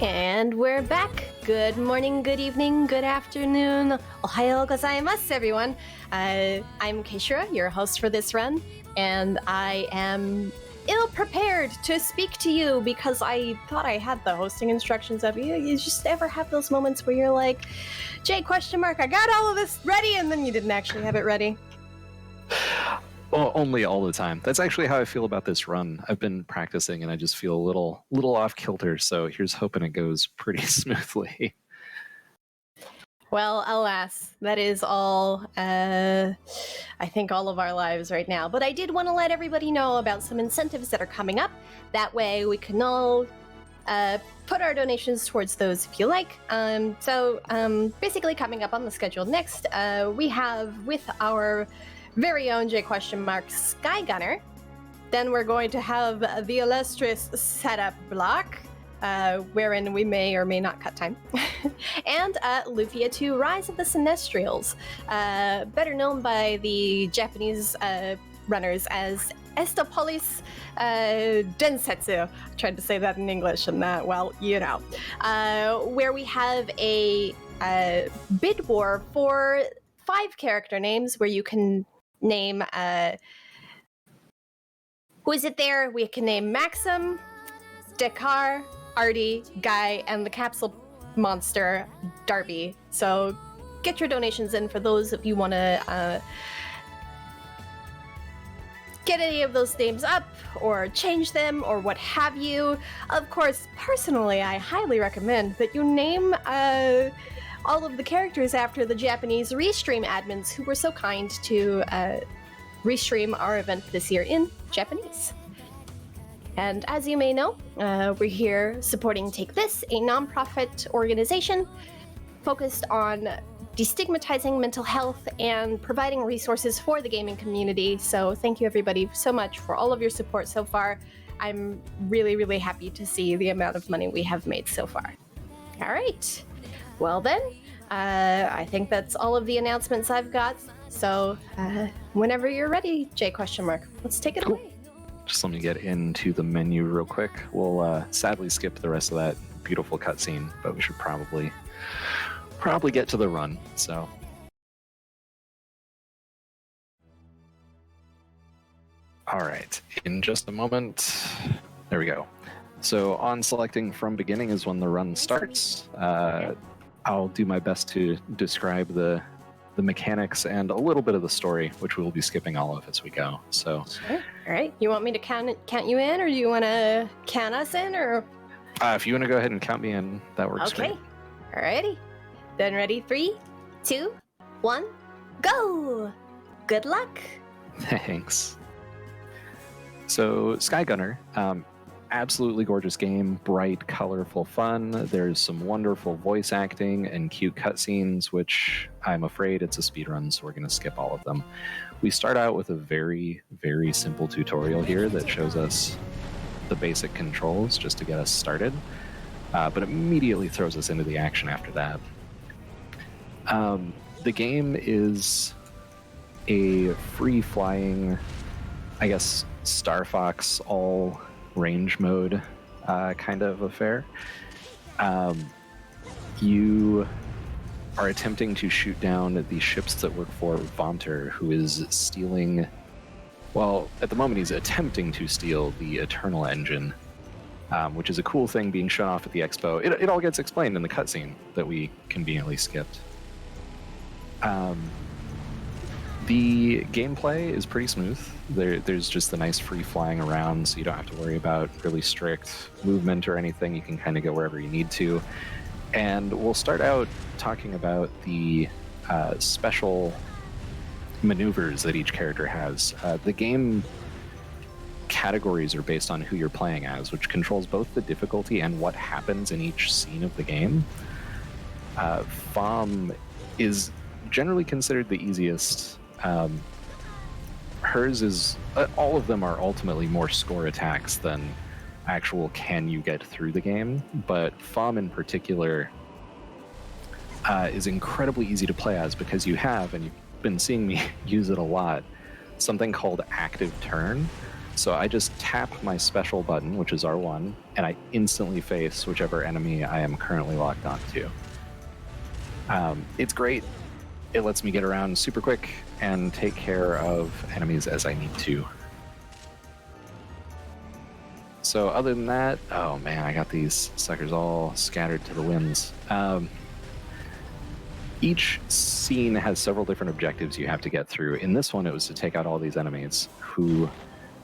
And we're back. Good morning, good evening, good afternoon. Ohayo gozaimasu, everyone. I'm caeshura, your host for this run, and I am ill-prepared to speak to you because I thought I had the hosting instructions up. You just ever have those moments where you're like, Jquestionmark, I got all of this ready, and then you didn't actually have it ready? Well, only all the time. That's actually how I feel about this run. I've been practicing and I just feel a little off kilter, so here's hoping it goes pretty smoothly. Well, alas, that is all, I think, all of our lives right now. But I did want to let everybody know about some incentives that are coming up. That way we can all put our donations towards those if you like. Basically coming up on the schedule next, we have with our very own Jquestionmark Skygunner. Then we're going to have the illustrious setup block, wherein we may or may not cut time. And Lufia 2 Rise of the Sinestrials, better known by the Japanese runners as Estopolis Densetsu. I tried to say that in English and that, well, you know. Where we have a bid war for 5 character names where you can name, who is it there? We can name Maxim, Dekar, Artie, Guy, and the capsule monster, Darby. So get your donations in for those if you want to get any of those names up or change them or what have you. Of course, personally, I highly recommend that you name all of the characters after the Japanese Restream admins who were so kind to restream our event this year in Japanese. And as you may know, we're here supporting Take This, a nonprofit organization focused on destigmatizing mental health and providing resources for the gaming community. So thank you everybody so much for all of your support so far. I'm really, really happy to see the amount of money we have made so far. All right. Well then, I think that's all of the announcements I've got. So whenever you're ready, Jquestionmark, let's take it away. Just let me get into the menu real quick. We'll sadly skip the rest of that beautiful cutscene, but we should probably get to the run. So. All right, in just a moment. There we go. So on selecting from beginning is when the run starts. I'll do my best to describe the mechanics and a little bit of the story, which we will be skipping all of as we go. So, sure. All right. You want me to count you in, or do you want to count us in, or? If you want to go ahead and count me in, that works. Okay. Great. All righty. Then ready? 3, 2, 1, go! Good luck. Thanks. So, Skygunner. Absolutely gorgeous game, bright, colorful fun. There's some wonderful voice acting and cute cutscenes, which I'm afraid it's a speedrun, so we're going to skip all of them. We start out with a very, very simple tutorial here that shows us the basic controls just to get us started, but immediately throws us into the action after that. The game is a free-flying, I guess, Star Fox all range mode kind of affair. You are attempting to shoot down the ships that work for Vonter, who is stealing, well, at the moment he's attempting to steal the Eternal Engine, which is a cool thing being shown off at the expo. It all gets explained in the cutscene that we conveniently skipped. The gameplay is pretty smooth. There's just the nice free flying around, so you don't have to worry about really strict movement or anything. You can kind of go wherever you need to. And we'll start out talking about the special maneuvers that each character has. The game categories are based on who you're playing as, which controls both the difficulty and what happens in each scene of the game. Femme is generally considered the easiest. Hers is, all of them are ultimately more score attacks than actual can you get through the game, but Femme in particular is incredibly easy to play as because you have, and you've been seeing me use it a lot, something called active turn, So I just tap my special button, which is R1, and I instantly face whichever enemy I am currently locked onto. It's great. It lets me get around super quick and take care of enemies as I need to. So other than that, oh man, I got these suckers all scattered to the winds. Each scene has several different objectives you have to get through. In this one, it was to take out all these enemies who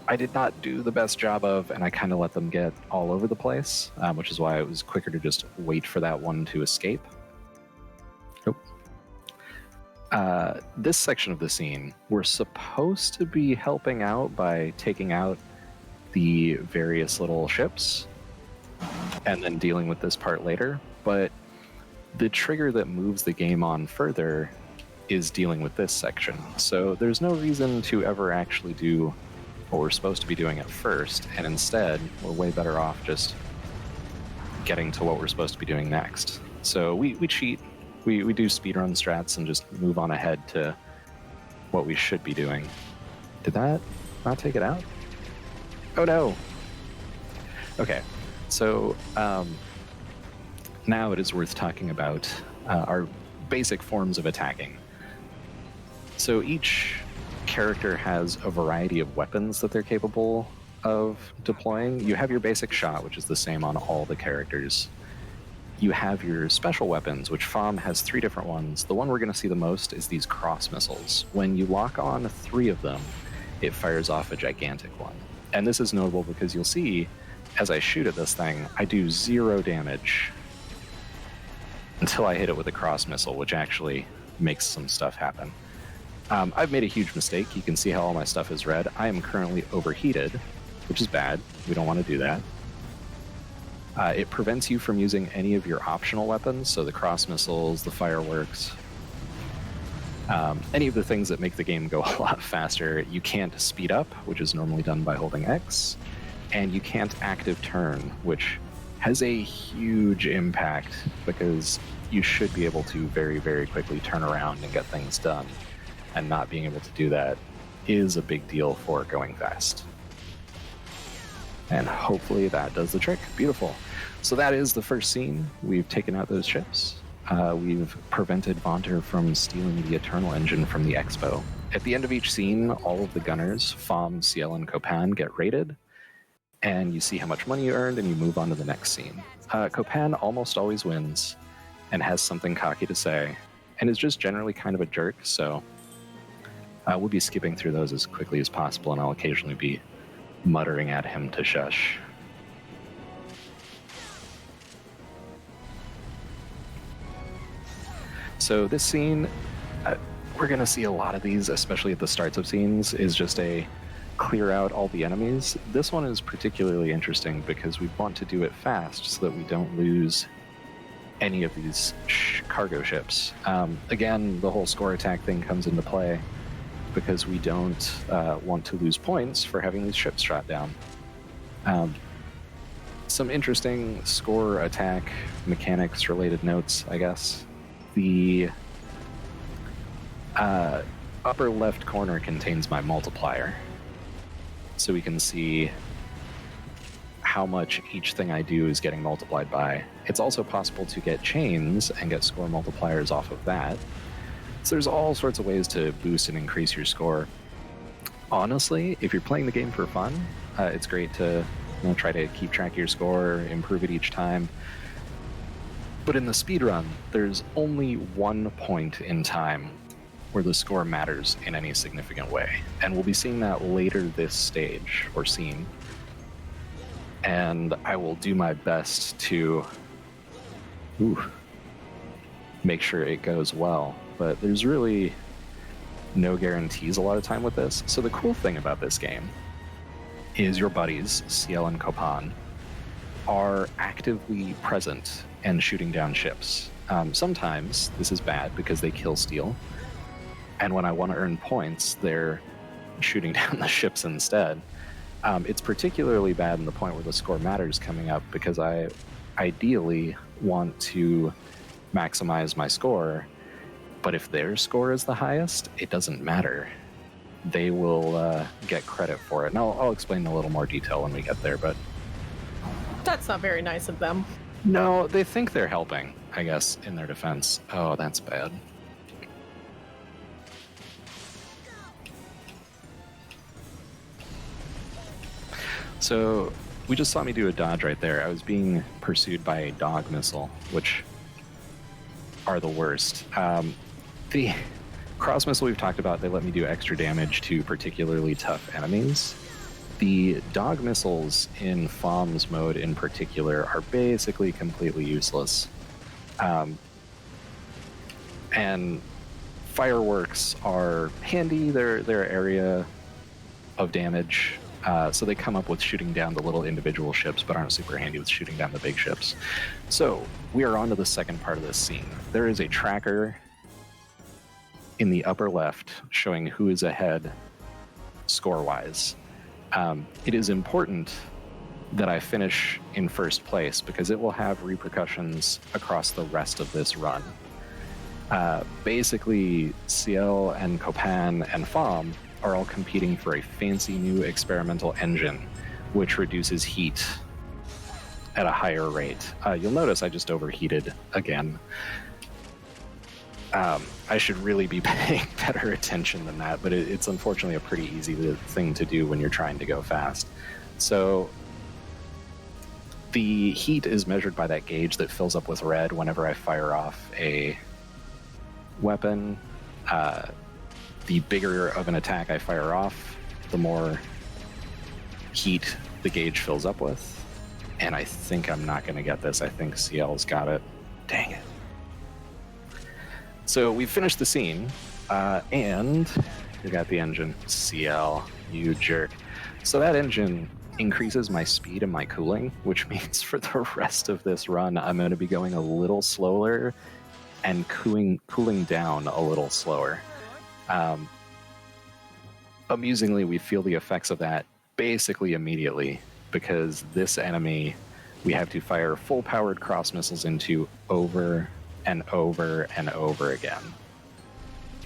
I did not do the best job of, and I kind of let them get all over the place, which is why it was quicker to just wait for that one to escape. This section of the scene, we're supposed to be helping out by taking out the various little ships and then dealing with this part later, but the trigger that moves the game on further is dealing with this section. So there's no reason to ever actually do what we're supposed to be doing at first, and instead we're way better off just getting to what we're supposed to be doing next. So we cheat, we do speedrun strats and just move on ahead to what we should be doing. Did that not take it out? Oh no! Okay, so now it is worth talking about our basic forms of attacking. So each character has a variety of weapons that they're capable of deploying. You have your basic shot, which is the same on all the characters. You have your special weapons, which Femme has 3 different ones. The one we're going to see the most is these cross missiles. When you lock on 3 of them, it fires off a gigantic one. And this is notable because you'll see, as I shoot at this thing, I do 0 damage until I hit it with a cross missile, which actually makes some stuff happen. I've made a huge mistake. You can see how all my stuff is red. I am currently overheated, which is bad. We don't want to do that. It prevents you from using any of your optional weapons, so the cross missiles, the fireworks, any of the things that make the game go a lot faster. You can't speed up, which is normally done by holding X, and you can't active turn, which has a huge impact because you should be able to very, very quickly turn around and get things done, and not being able to do that is a big deal for going fast. And hopefully that does the trick. Beautiful. So that is the first scene. We've taken out those ships. We've prevented Vonter from stealing the Eternal Engine from the Expo. At the end of each scene, all of the gunners, Femme, Ciel, and Copan, get rated, and you see how much money you earned, and you move on to the next scene. Copan almost always wins and has something cocky to say, and is just generally kind of a jerk, so we'll be skipping through those as quickly as possible, and I'll occasionally be muttering at him to shush. So this scene, we're going to see a lot of these, especially at the starts of scenes, is just a clear out all the enemies. This one is particularly interesting because we want to do it fast so that we don't lose any of these cargo ships. Again, the whole score attack thing comes into play because we don't want to lose points for having these ships shot down. Some interesting score attack mechanics related notes, I guess. The upper left corner contains my multiplier, so we can see how much each thing I do is getting multiplied by. It's also possible to get chains and get score multipliers off of that. So there's all sorts of ways to boost and increase your score. Honestly, if you're playing the game for fun, it's great to try to keep track of your score, improve it each time. But in the speedrun, there's only one point in time where the score matters in any significant way. And we'll be seeing that later this stage or scene. And I will do my best to make sure it goes well. But there's really no guarantees a lot of time with this. So the cool thing about this game is your buddies, Ciel and Copan, are actively present and shooting down ships. Sometimes this is bad because they kill Steel, and when I want to earn points, they're shooting down the ships instead. It's particularly bad in the point where the score matters coming up because I ideally want to maximize my score, but if their score is the highest, it doesn't matter. they will get credit for it. And I'll explain in a little more detail when we get there, but... That's not very nice of them. No, they think they're helping, I guess, in their defense. Oh, that's bad. So, we just saw me do a dodge right there. I was being pursued by a dog missile, which are the worst. The cross missile we've talked about, they let me do extra damage to particularly tough enemies. The dog missiles in Femme's mode in particular are basically completely useless. And fireworks are handy. They're area of damage. So they come up with shooting down the little individual ships, but aren't super handy with shooting down the big ships. So we are on to the second part of this scene. There is a tracker in the upper left showing who is ahead score-wise. It is important that I finish in first place because it will have repercussions across the rest of this run. Basically, Ciel and Copan and Femme are all competing for a fancy new experimental engine, which reduces heat at a higher rate. You'll notice I just overheated again. I should really be paying better attention than that, but it's unfortunately a pretty easy thing to do when you're trying to go fast. So the heat is measured by that gauge that fills up with red whenever I fire off a weapon. The bigger of an attack I fire off, the more heat the gauge fills up with. And I think I'm not going to get this. I think Ciel's got it. Dang it. So we finished the scene, and we got the engine. Ciel, you jerk. So that engine increases my speed and my cooling, which means for the rest of this run, I'm going to be going a little slower and cooling down a little slower. Amusingly, we feel the effects of that basically immediately, because this enemy we have to fire full-powered cross missiles into over and over and over again.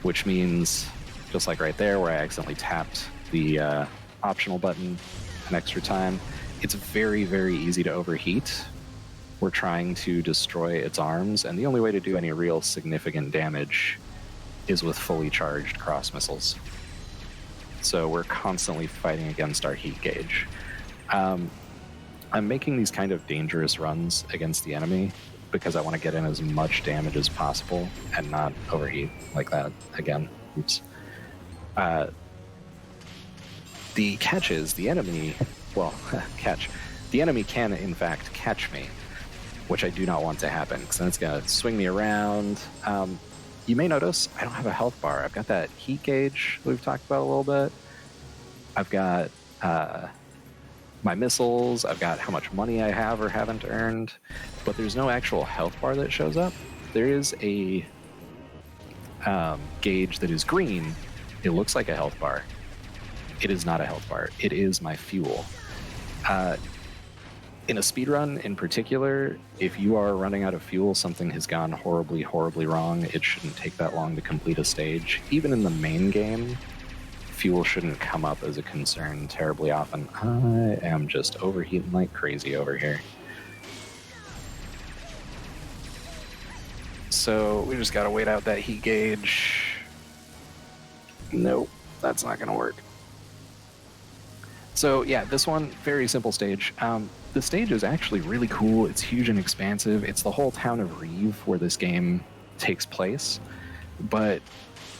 Which means, just like right there where I accidentally tapped the optional button an extra time, it's very, very easy to overheat. We're trying to destroy its arms, and the only way to do any real significant damage is with fully charged cross missiles. So we're constantly fighting against our heat gauge. I'm making these kind of dangerous runs against the enemy because I want to get in as much damage as possible and not overheat like that again. Oops. The catch is the enemy, well, catch. The enemy can, in fact, catch me, which I do not want to happen, because then it's going to swing me around. You may notice I don't have a health bar. I've got that heat gauge we've talked about a little bit. I've got my missiles. I've got how much money I have or haven't earned, but there's no actual health bar that shows up. There is a gauge that is green. It looks like a health bar. It is not a health bar. It is my fuel. In a speedrun in particular, if you are running out of fuel, something has gone horribly, horribly wrong. It shouldn't take that long to complete a stage. Even in the main game, fuel shouldn't come up as a concern terribly often. I am just overheating like crazy over here. So we just gotta wait out that heat gauge. Nope, that's not gonna work. So yeah, this one, very simple stage. The stage is actually really cool. It's huge and expansive. It's the whole town of Reeve where this game takes place, but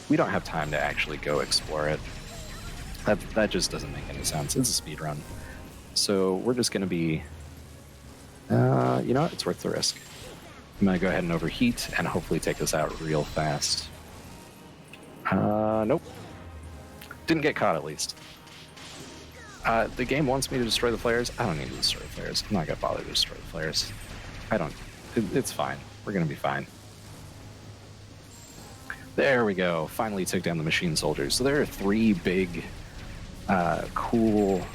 we don't have time to actually go explore it. That just doesn't make any sense. It's a speed run. So we're just going to be, you know what? It's worth the risk. I'm going to go ahead and overheat and hopefully take this out real fast. Nope. Didn't get caught, at least. The game wants me to destroy the flares. I don't need to destroy the flares. I'm not going to bother to destroy the flares. It's fine. We're going to be fine. There we go. Finally took down the machine soldiers. So there are three big, cool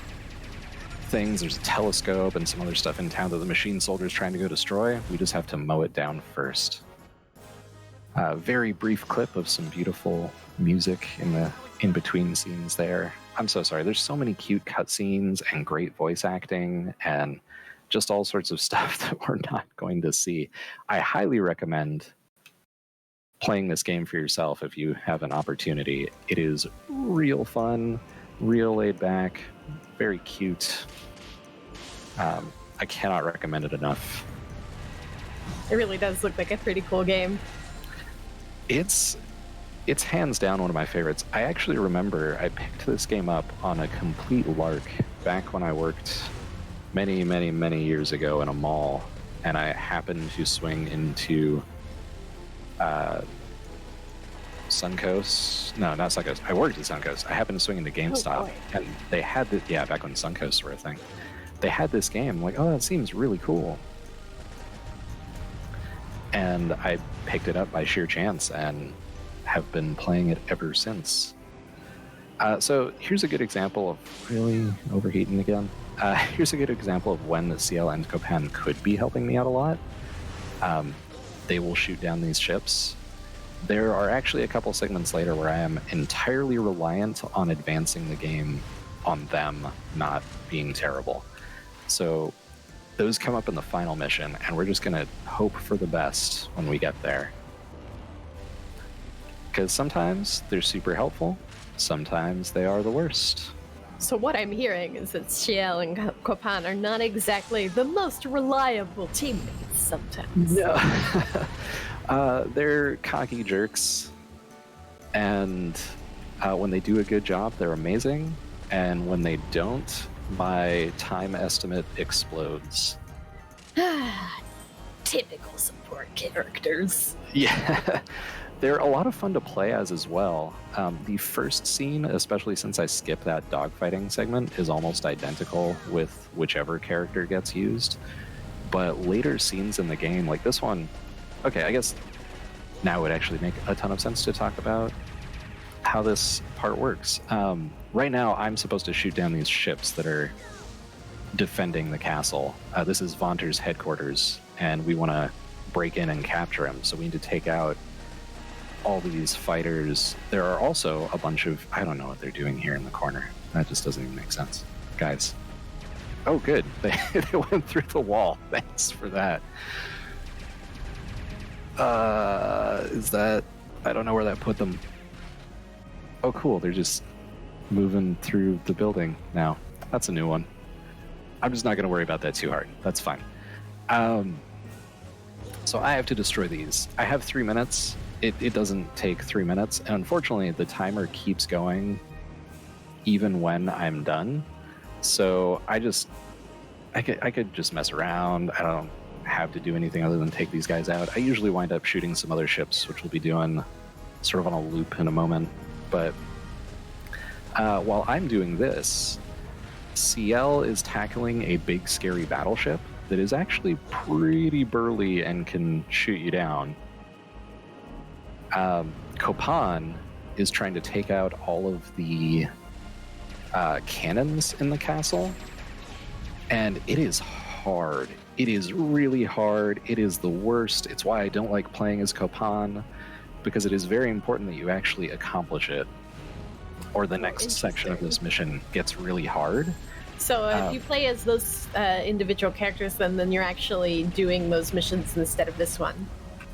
things. There's a telescope and some other stuff in town that the machine soldiers trying to go destroy. We just have to mow it down first. very brief clip of some beautiful music in the in-between scenes there. I'm so sorry. There's so many cute cutscenes and great voice acting and just all sorts of stuff that we're not going to see. I highly recommend playing this game for yourself if you have an opportunity. It is real fun, real laid back, very cute. I cannot recommend it enough. It really does look like a pretty cool game. It's hands down one of my favorites. I actually remember I picked this game up on a complete lark back when I worked many, many, many years ago in a mall, and I happened to swing into Suncoast. No, not Suncoast. I worked at Suncoast. I happened to swing into GameStop, and they had the back when Suncoast were a thing. They had this game. I'm like, oh, that seems really cool. And I picked it up by sheer chance and have been playing it ever since. So here's a good example of really overheating again. Here's a good example of when the CL and Copan could be helping me out a lot. They will shoot down these ships. There are actually a couple segments later where I am entirely reliant on advancing the game on them not being terrible. So those come up in the final mission, and we're just going to hope for the best when we get there. Because sometimes they're super helpful, sometimes they are the worst. So what I'm hearing is that Ciel and Copan are not exactly the most reliable teammates sometimes. No. They're cocky jerks, and when they do a good job, they're amazing, and when they don't, my time estimate explodes. Typical support characters. Yeah. They're a lot of fun to play as well. The first scene, especially since I skipped that dogfighting segment, is almost identical with whichever character gets used. But later scenes in the game, like this one, okay, I guess now would actually make a ton of sense to talk about how this part works. Right now, I'm supposed to shoot down these ships that are defending the castle. This is Vonter's headquarters, and we want to break in and capture him, so we need to take out all these fighters. There are also a bunch of, I don't know what they're doing here in the corner. That just doesn't even make sense. Guys. Oh, good. They went through the wall. Thanks for that. Is that... I don't know where that put them. Oh, cool. They're just moving through the building now. That's a new one. I'm just not going to worry about that too hard. That's fine. So I have to destroy these. I have 3 minutes. It doesn't take 3 minutes. And unfortunately, the timer keeps going even when I'm done. So I could just mess around. I don't have to do anything other than take these guys out. I usually wind up shooting some other ships, which we'll be doing sort of on a loop in a moment. But while I'm doing this, CL is tackling a big, scary battleship that is actually pretty burly and can shoot you down. Copan is trying to take out all of the cannons in the castle, and it is hard. It is really hard. It is the worst. It's why I don't like playing as Copan, because it is very important that you actually accomplish it, or the next section of this mission gets really hard. So if you play as those individual characters, then you're actually doing those missions instead of this one.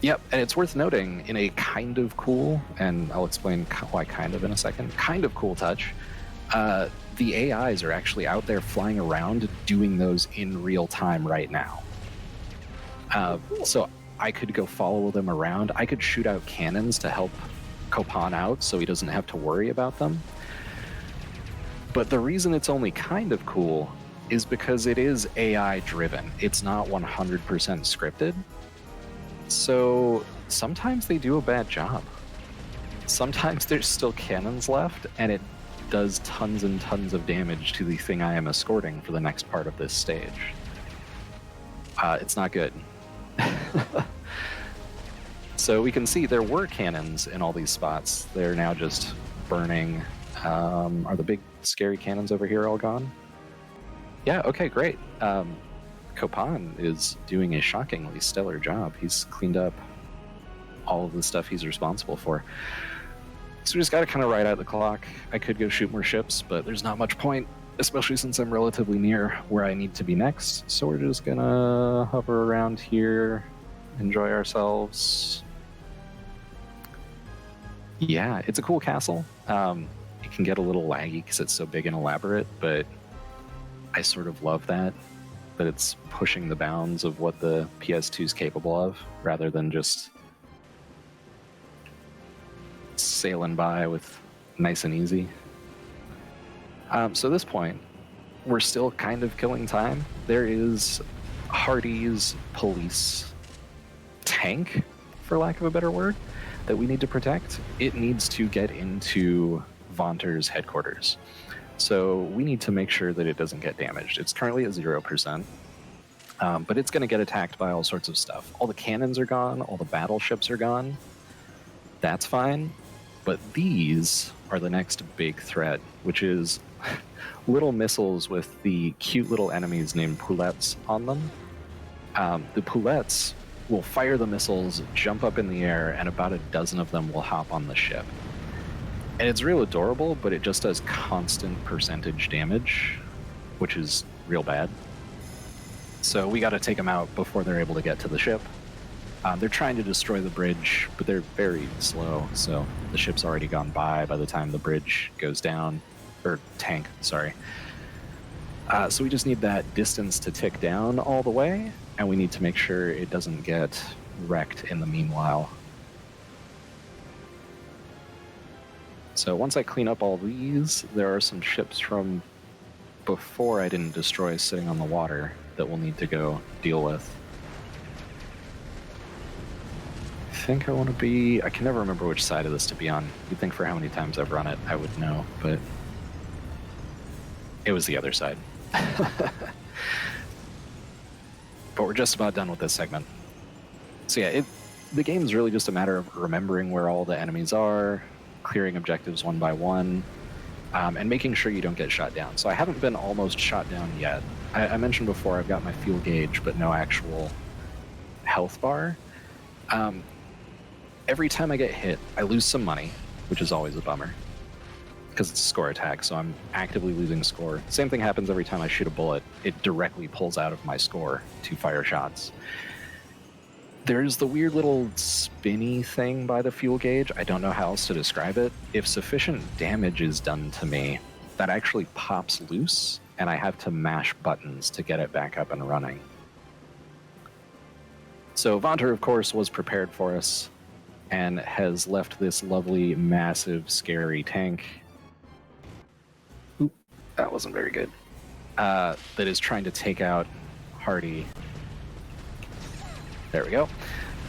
Yep, and it's worth noting, in a kind of cool, and I'll explain why kind of in a second, kind of cool touch, the AIs are actually out there flying around doing those in real time right now. So I could go follow them around. I could shoot out cannons to help Copan out so he doesn't have to worry about them. But the reason it's only kind of cool is because it is AI driven. It's not 100% scripted. So sometimes they do a bad job. Sometimes there's still cannons left, and it does tons and tons of damage to the thing I am escorting for the next part of this stage. It's not good. So we can see there were cannons in all these spots. They're now just burning. Are the big scary cannons over here all gone? Yeah, okay, great. Copan is doing a shockingly stellar job. He's cleaned up all of the stuff he's responsible for. So we just got to kind of ride out the clock. I could go shoot more ships, but there's not much point, especially since I'm relatively near where I need to be next. So we're just gonna hover around here, enjoy ourselves. Yeah, it's a cool castle. It can get a little laggy because it's so big and elaborate, but I sort of love that it's pushing the bounds of what the PS2 is capable of, rather than just sailing by with nice and easy. So at this point, we're still kind of killing time. There is Hardy's police tank, for lack of a better word, that we need to protect. It needs to get into Vonter's headquarters. So we need to make sure that it doesn't get damaged. It's currently at 0%, but it's going to get attacked by all sorts of stuff. All the cannons are gone, all the battleships are gone. That's fine, but these are the next big threat, which is little missiles with the cute little enemies named poulettes on them. The poulettes will fire the missiles, jump up in the air, and about a dozen of them will hop on the ship. And it's real adorable, but it just does constant percentage damage, which is real bad. So we got to take them out before they're able to get to the ship. They're trying to destroy the bridge, but they're very slow, so the ship's already gone by the time the bridge goes down. Or tank, sorry. So we just need that distance to tick down all the way, and we need to make sure it doesn't get wrecked in the meanwhile. So once I clean up all these, there are some ships from before I didn't destroy sitting on the water that we'll need to go deal with. I think I want to be... I can never remember which side of this to be on. You'd think for how many times I've run it, I would know, but it was the other side. But we're just about done with this segment. So yeah, the game's really just a matter of remembering where all the enemies are, clearing objectives one by one, and making sure you don't get shot down. So I haven't been almost shot down yet. I mentioned before I've got my fuel gauge, but no actual health bar. Every time I get hit, I lose some money, which is always a bummer, because it's a score attack, so I'm actively losing score. Same thing happens every time I shoot a bullet. It directly pulls out of my score to fire shots. There's the weird little spinny thing by the fuel gauge. I don't know how else to describe it. If sufficient damage is done to me, that actually pops loose, and I have to mash buttons to get it back up and running. So Vonter, of course, was prepared for us and has left this lovely, massive, scary tank. Oop, that wasn't very good. That is trying to take out Hardy. There we go.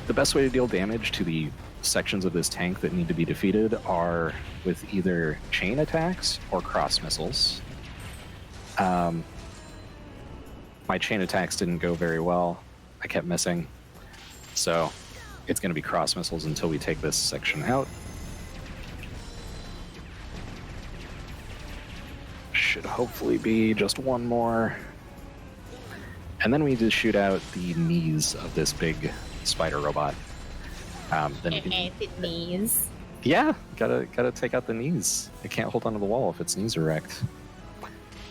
The best way to deal damage to the sections of this tank that need to be defeated are with either chain attacks or cross missiles. My chain attacks didn't go very well. I kept missing. So it's going to be cross missiles until we take this section out. Should hopefully be just one more. And then we need to shoot out the knees of this big spider robot. Then we can... The knees. Yeah, gotta take out the knees. It can't hold onto the wall if its knees are wrecked.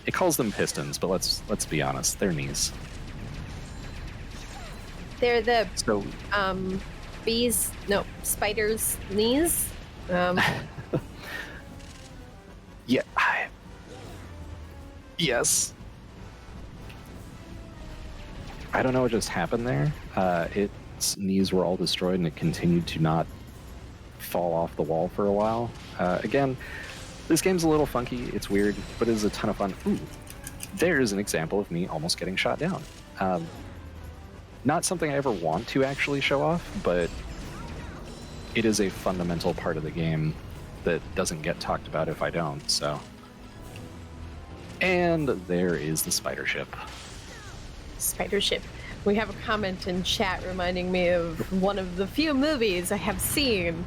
It calls them pistons, but let's be honest, they're knees. They're the spiders' knees. Yeah. Yes. I don't know what just happened there. Its knees were all destroyed, and it continued to not fall off the wall for a while. Again, this game's a little funky. It's weird, but it is a ton of fun. Ooh, there's an example of me almost getting shot down. Not something I ever want to actually show off, but it is a fundamental part of the game that doesn't get talked about if I don't, so. And there is the spider ship. Spider ship. We have a comment in chat reminding me of one of the few movies I have seen.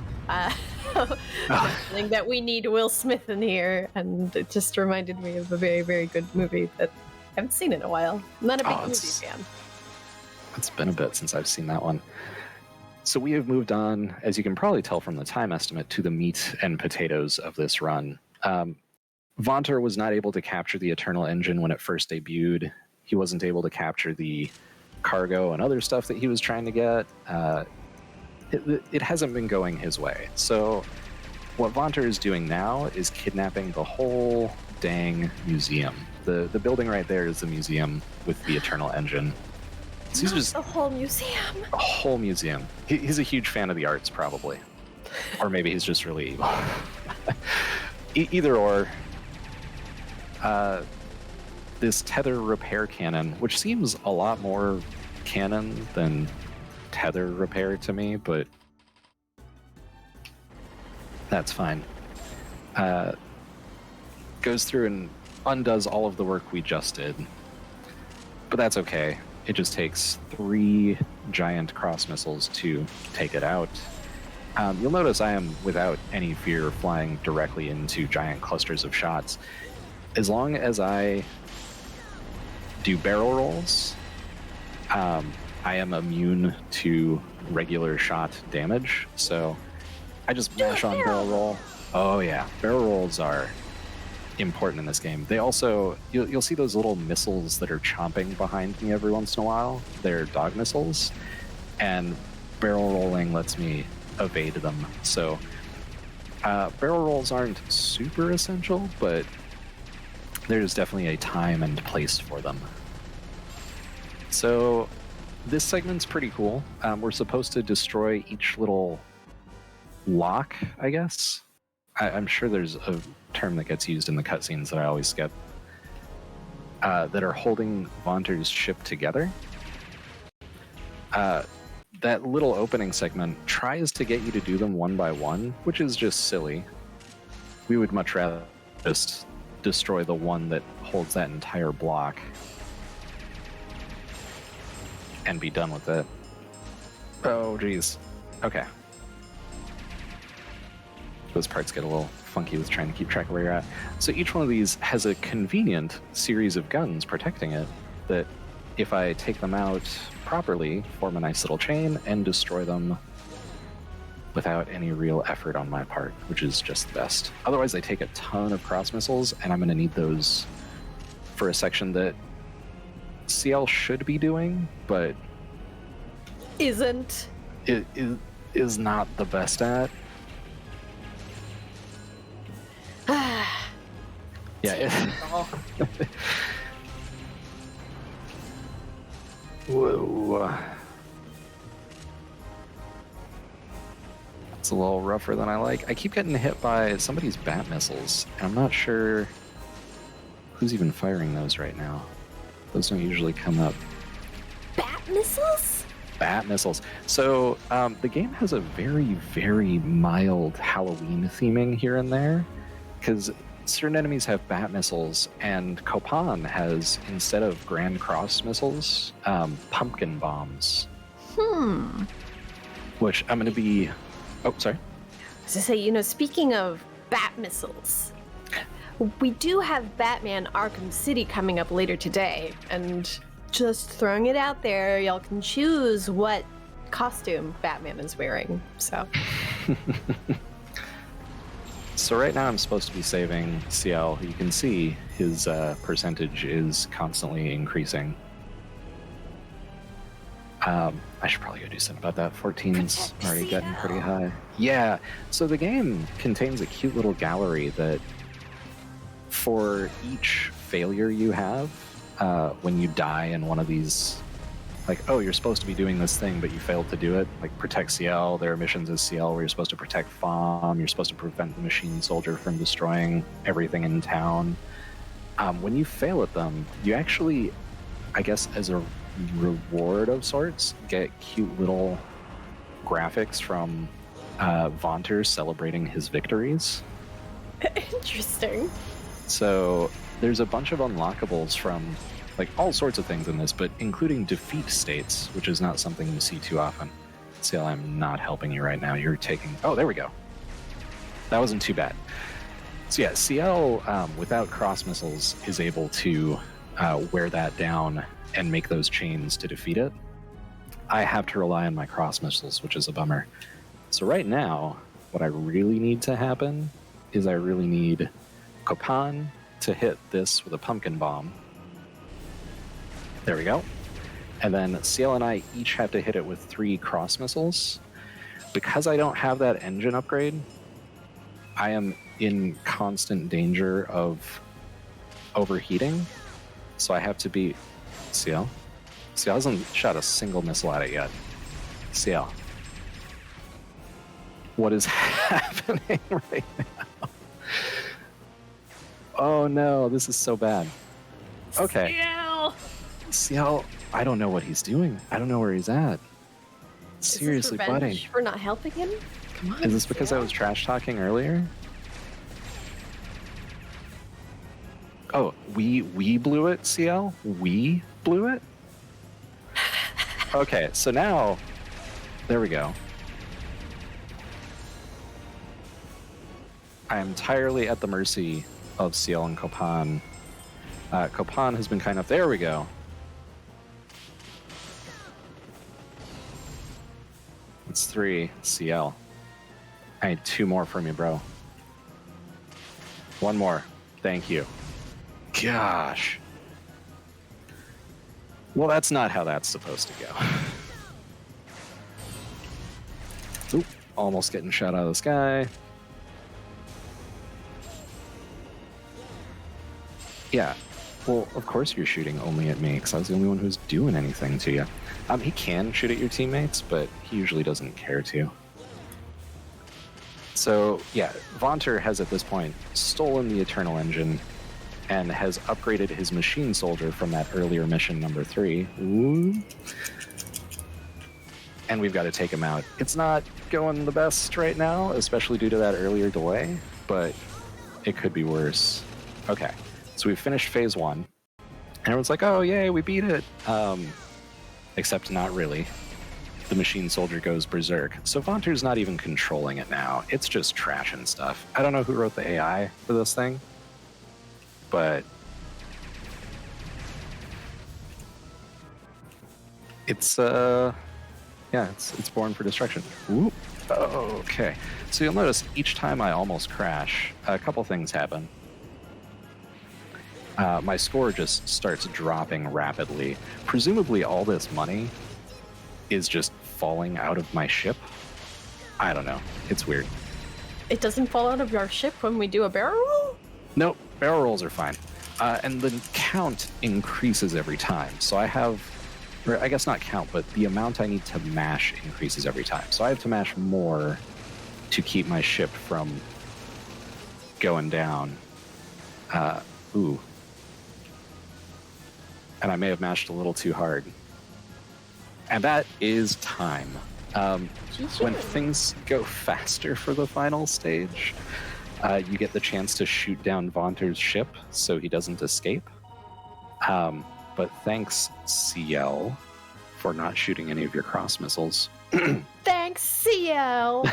Mentioning that we need Will Smith in here, and it just reminded me of a very, very good movie that I haven't seen in a while. I'm not a big movie fan. It's been a bit since I've seen that one. So we have moved on, as you can probably tell from the time estimate, to the meat and potatoes of this run. Vonter was not able to capture the Eternal Engine when it first debuted. He wasn't able to capture the cargo and other stuff that he was trying to get. It hasn't been going his way. So what Vonter is doing now is kidnapping the whole dang museum. The building right there is the museum with the Eternal Engine. So he's just the whole museum. A whole museum. He's a huge fan of the arts, probably. Or maybe he's just really evil. Either or. This tether repair cannon, which seems a lot more canon than tether repair to me, but that's fine. Goes through and undoes all of the work we just did. But that's okay. It just takes 3 giant cross missiles to take it out. You'll notice I am without any fear flying directly into giant clusters of shots. As long as I do barrel rolls, I am immune to regular shot damage. So I just mash on barrel roll. Oh yeah, barrel rolls are important in this game. They also, you'll see those little missiles that are chomping behind me every once in a while. They're dog missiles, and barrel rolling lets me evade them. So barrel rolls aren't super essential, but there's definitely a time and place for them. So this segment's pretty cool. We're supposed to destroy each little lock, I guess. I'm sure there's a term that gets used in the cutscenes that I always skip, that are holding Vonter's ship together. That little opening segment tries to get you to do them one by one, which is just silly. We would much rather just destroy the one that holds that entire block and be done with it. Oh, geez. Okay. Those parts get a little funky with trying to keep track of where you're at. So each one of these has a convenient series of guns protecting it that, if I take them out properly, form a nice little chain and destroy them without any real effort on my part, which is just the best. Otherwise, they take a ton of cross missiles, and I'm going to need those for a section that CL should be doing, but Isn't. It is not the best at. Yeah. Whoa. It's a little rougher than I like. I keep getting hit by somebody's bat missiles, and I'm not sure who's even firing those right now. Those don't usually come up. Bat missiles? Bat missiles. So the game has a very, very mild Halloween theming here and there, because certain enemies have bat missiles, and Copan has, instead of Grand Cross missiles, pumpkin bombs. Which I'm going to be... Oh, sorry. I was to say, speaking of bat missiles, we do have Batman Arkham City coming up later today, and just throwing it out there, y'all can choose what costume Batman is wearing, so... So right now I'm supposed to be saving CL. You can see his percentage is constantly increasing. I should probably go do something about that. 14's already getting pretty high. Yeah, so the game contains a cute little gallery that for each failure you have, when you die in one of these, like, oh, you're supposed to be doing this thing, but you failed to do it. Like, protect CL. There are missions as CL where you're supposed to protect Femme. You're supposed to prevent the machine soldier from destroying everything in town. When you fail at them, you actually, I guess, as a reward of sorts, get cute little graphics from Vonter celebrating his victories. Interesting. So there's a bunch of unlockables from like all sorts of things in this, but including defeat states, which is not something you see too often. CL, I'm not helping you right now. You're taking... Oh, there we go. That wasn't too bad. So yeah, CL, without cross missiles, is able to wear that down and make those chains to defeat it. I have to rely on my cross missiles, which is a bummer. So right now, what I really need to happen is I really need Copan to hit this with a pumpkin bomb. There we go. And then CL and I each have to hit it with 3 cross missiles. Because I don't have that engine upgrade, I am in constant danger of overheating. So I have to be... CL? CL hasn't shot a single missile at it yet. CL. What is happening right now? Oh no, this is so bad. Okay. CL, I don't know what he's doing. I don't know where he's at. Seriously, buddy. For not helping him? Come on. Is this because I was trash talking earlier? Oh, we blew it, CL? We blew it? Okay, so now, there we go. I am entirely at the mercy of CL and Copan. Copan has been kind of... There we go. It's 3, CL. I need 2 more from you, bro. 1 more. Thank you. Gosh. Well, that's not how that's supposed to go. Oop, almost getting shot out of the sky. Yeah. Well, of course you're shooting only at me, because I was the only one who's doing anything to you. He can shoot at your teammates, but he usually doesn't care to. So, yeah, Vonter has at this point stolen the Eternal Engine and has upgraded his Machine Soldier from that earlier mission number 3. Ooh. And we've got to take him out. It's not going the best right now, especially due to that earlier delay, but it could be worse. Okay, so we've finished phase 1. And everyone's like, oh, yay, we beat it. Except not really. The Machine Soldier goes berserk. So Vonter's not even controlling it now. It's just trash and stuff. I don't know who wrote the AI for this thing, but it's it's born for destruction. Ooh. Okay. So you'll notice each time I almost crash, a couple things happen. My score just starts dropping rapidly. Presumably all this money is just falling out of my ship. I don't know. It's weird. It doesn't fall out of your ship when we do a barrel roll? Nope. Barrel rolls are fine. And the count increases every time. So I have, or I guess not count, but the amount I need to mash increases every time. So I have to mash more to keep my ship from going down. Ooh. And I may have mashed a little too hard. And that is time. When things go faster for the final stage, you get the chance to shoot down Vonter's ship so he doesn't escape. But thanks, CL, for not shooting any of your cross missiles. Thanks, CL!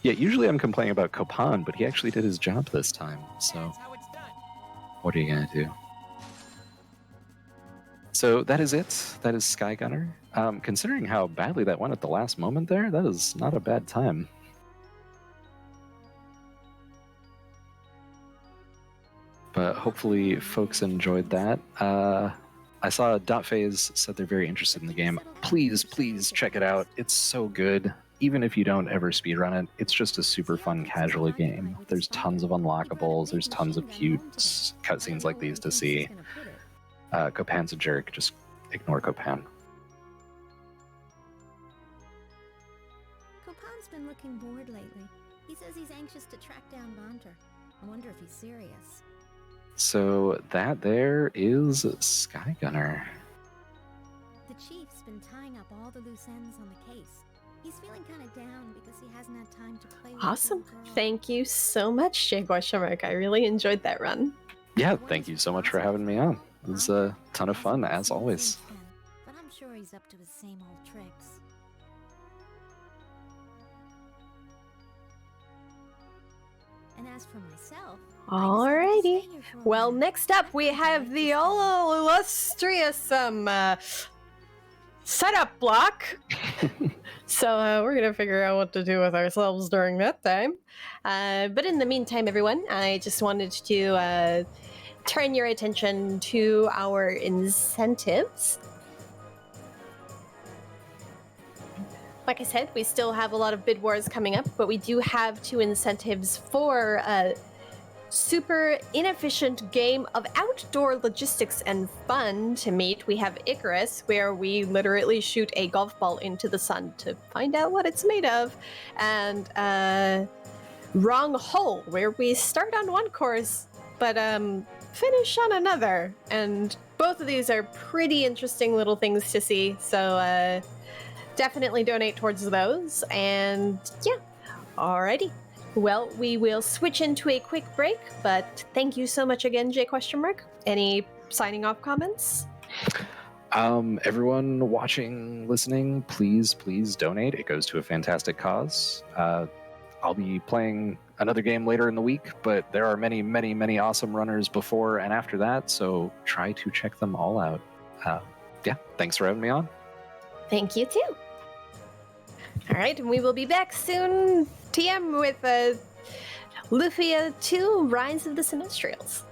Yeah, usually I'm complaining about Copan, but he actually did his job this time, so what are you going to do? So that is it. That is Skygunner. Considering how badly that went at the last moment there, that is not a bad time. But hopefully folks enjoyed that. I saw Dotphase said they're very interested in the game. Please, please check it out. It's so good. Even if you don't ever speedrun it, it's just a super fun casual game. There's tons of unlockables. There's tons of cute cutscenes like these to see. Copan's a jerk. Just ignore Copan. Copan's been looking bored lately. He says he's anxious to track down Vonter. I wonder if he's serious. So that there is Skygunner. The chief's been tying up all the loose ends on the case. He's feeling kind of down because he hasn't had time to play with Awesome. the girl. Thank you so much, Jquestionmark. I really enjoyed that run. Yeah, thank you so much for having me on. It was a ton of fun, as always. But I'm sure he's up to his same old tricks. And as for myself, Alrighty. Well, next up we have the all illustrious setup block. So we're gonna figure out what to do with ourselves during that time. But in the meantime, everyone, I just wanted to turn your attention to our incentives. Like I said, we still have a lot of bid wars coming up, but we do have 2 incentives for a super inefficient game of outdoor logistics and fun to meet. We have Icarus, where we literally shoot a golf ball into the sun to find out what it's made of, and Wrong Hole, where we start on one course but finish on another. And both of these are pretty interesting little things to see, so definitely donate towards those. And yeah, alrighty. Well, we will switch into a quick break, but thank you so much again, Jquestionmark. Any signing off comments? Everyone watching, listening, please donate. It goes to a fantastic cause. I'll be playing another game later in the week, but there are many awesome runners before and after that, so try to check them all out. Yeah, thanks for having me on. Thank you too. All right, and we will be back soon, TM, with Lufia 2, Rise of the Sinostrials.